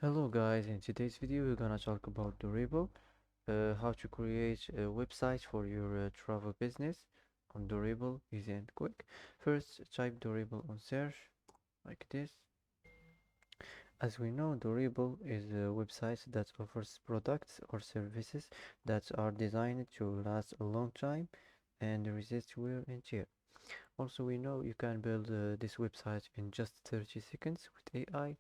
Hello guys, in today's video we're gonna talk about Dorible, how to create a website for your travel business on Dorible, easy and quick. First type Dorible on search like this. As we know, Dorible is a website that offers products or services that are designed to last a long time and resist wear and tear. Also, we know you can build this website in just 30 seconds with AI.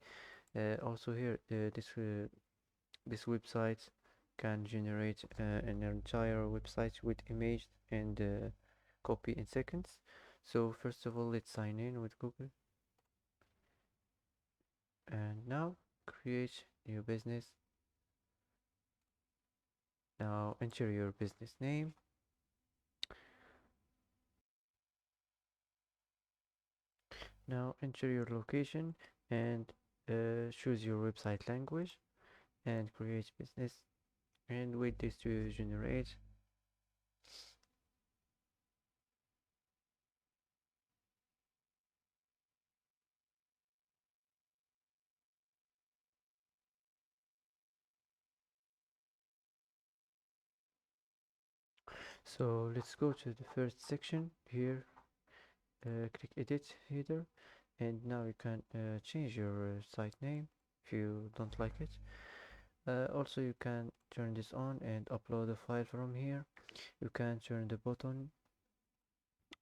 Also here, this website can generate an entire website with image and copy in seconds. So first of all, let's sign in with Google, and now create new business. Now enter your business name. Now enter your location and choose your website language and create business and wait this to generate. So let's go to the first section here. Click edit header, and now you can change your site name if you don't like it. Also you can turn this on and upload a file from here. You can turn the button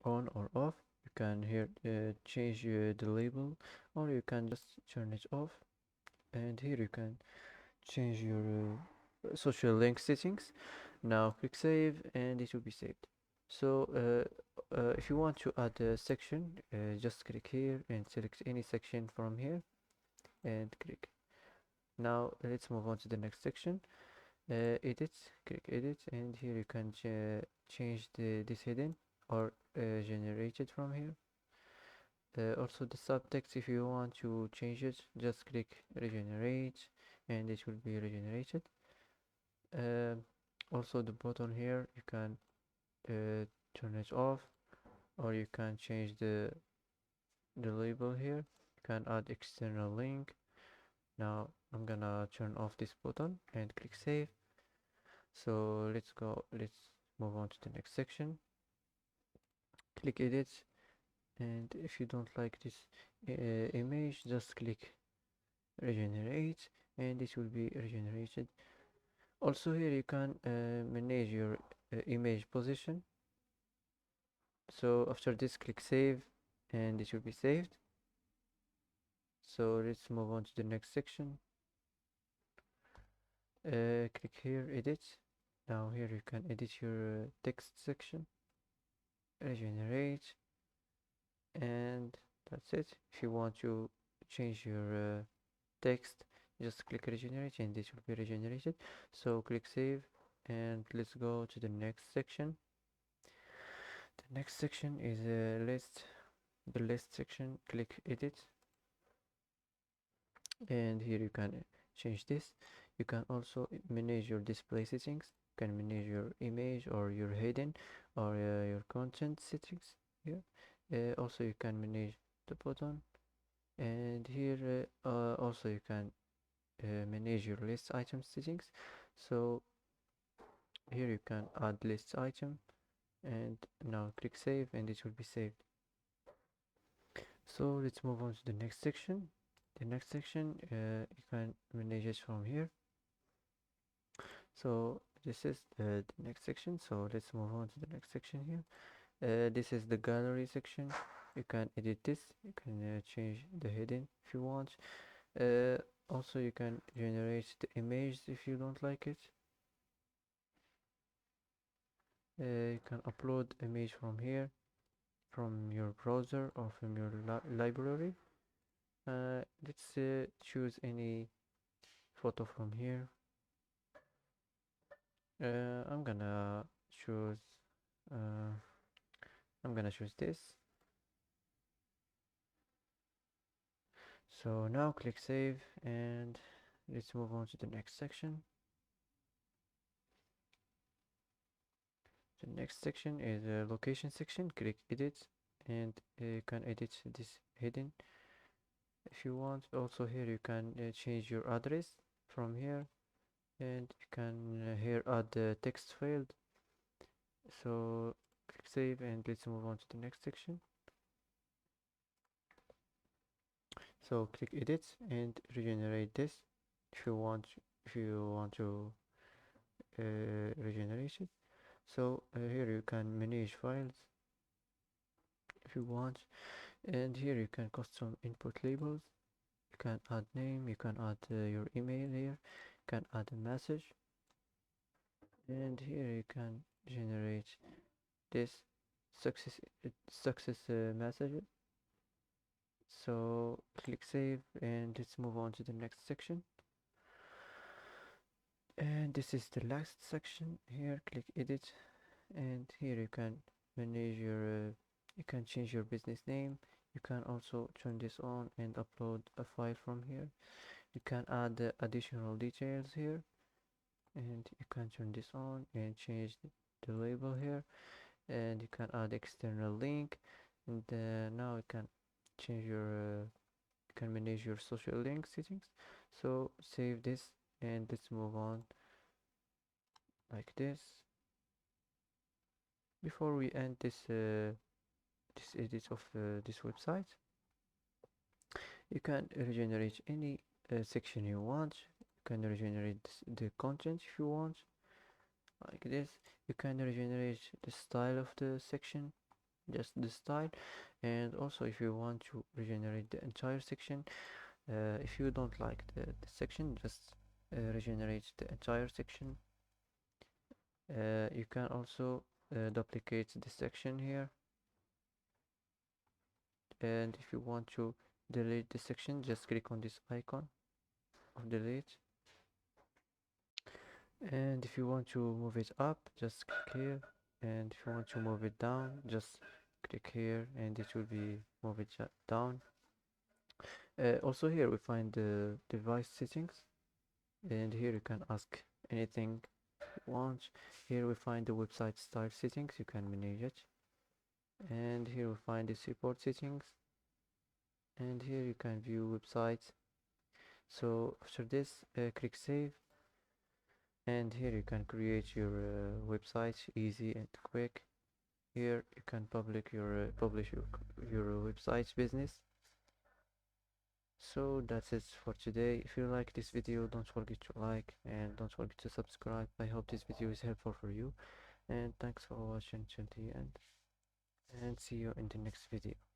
on or off. You can here change the label, or you can just turn it off, and here you can change your social link settings. Now click save and it will be saved. So if you want to add a section, just click here and select any section from here and click. Now let's move on to the next section. Edit, click edit, and here you can change this heading or generate it from here. Also the subtext, if you want to change it, just click regenerate and it will be regenerated. Also the button here, you can turn it off, or you can change the label here. You can add external link. Now I'm gonna turn off this button and click save. So let's move on to the next section. Click edit, and if you don't like this image, just click regenerate and it will be regenerated. Also here you can manage your image position. So after this, click save and it will be saved. So let's move on to the next section. Click here, edit. Now here you can edit your text section, regenerate, and that's it. If you want to change your text, just click regenerate and this will be regenerated. So click save and let's go to the next section. The next section is a list. The list section, click edit, and here you can change this. You can also manage your display settings. You can manage your image or your heading or your content settings here. Also you can manage the button, and here also you can manage your list item settings. So here you can add list item, and now click save and it will be saved. So let's move on to the next section. The next section you can manage it from here. So this is the next section, so let's move on to the next section here. This is the gallery section. You can edit this, you can change the heading if you want. Also you can generate the image if you don't like it. You can upload image from here, from your browser or from your library. Let's choose any photo from here. I'm gonna choose uh, this. So now click save and let's move on to the next section. The next section is the location section. Click edit and you can edit this heading. if you want. Also here you can change your address from here, and you can here add the text field. So click save, and let's move on to the next section. So click edit and regenerate this if you want to regenerate it. So here you can manage files if you want, and here you can custom input labels. You can add name, you can add your email here, you can add a message, and here you can generate this success message. So click save, and let's move on to the next section. And this is the last section. Here click edit, and here you can manage your you can change your business name. You can also turn this on and upload a file from here. You can add additional details here, and you can turn this on and change the label here, and you can add external link, and now you can change your you can manage your social link settings. So save this, and let's move on like this. Before we end this edit of this website, you can regenerate any section you want. You can regenerate the content if you want, like this. You can regenerate the style of the section, just the style. And also if you want to regenerate the entire section, if you don't like the section, just regenerate the entire section. You can also duplicate the section here, and if you want to delete the section, just click on this icon of delete. And if you want to move it up, just click here, and if you want to move it down, just click here, and it will be move it down. Also here we find the device settings, and here you can ask anything you want. Here we find the website style settings, you can manage it. And here we find the support settings, and here you can view websites. So after this, click save, and here you can create your website easy and quick. Here you can publish your website's business. So that's it for today. If you like this video, don't forget to like and don't forget to subscribe. I hope this video is helpful for you, and thanks for watching till the end, and see you in the next video.